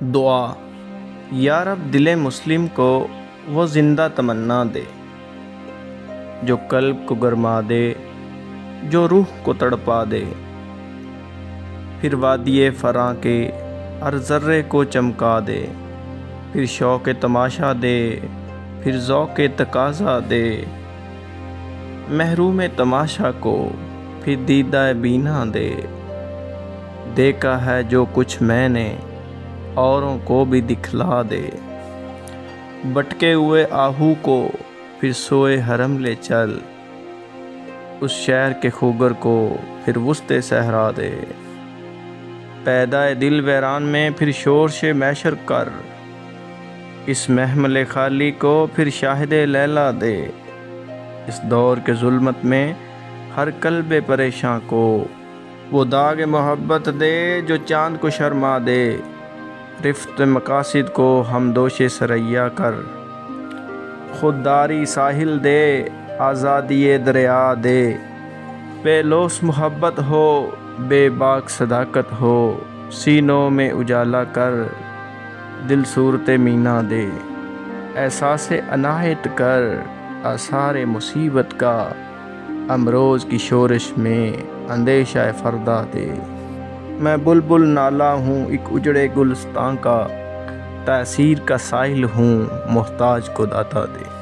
दुआ। या रब दिले मुस्लिम को वो ज़िंदा तमन्ना दे, जो कल्ब को गरमा दे, जो रूह को तड़पा दे। फिर वादिये फ़रां के हर ज़र्रे को चमका दे, फिर शौक़ तमाशा दे, फिर ज़ौक़ तकाज़ा दे। महरूम तमाशा को फिर दीदा बीना दे। देखा है जो कुछ मैंने, औरों को भी दिखला दे। भटके हुए आहू को फिर सोए हरम ले चल, उस शहर के खूगर को फिर वुस्ते सहरा दे। पैदाए दिल वैरान में फिर शोर से मैशर कर, इस महमल खाली को फिर शाहिदे लैला दे। इस दौर के जुल्मत में हर कल्बे परेशान को वो दाग मोहब्बत दे, जो चाँद को शर्मा दे। रिफ्त मकासिद को हम दोषे सरैया कर, खुददारी साहिल दे, आज़ादी दरिया दे। बेलोस मोहब्बत हो, बेबाक सदाकत हो, सीनों में उजाला कर, दिल सूरत मीना दे। एहसास अनायत कर, आसार मुसीबत का, अमरोज़ की शोरिश में अंदेशा फ़रदा दे। मैं बुलबुल नाला हूँ एक उजड़े गुलिस्तां का, तासीर का साहिल हूँ मोहताज को दाता दे।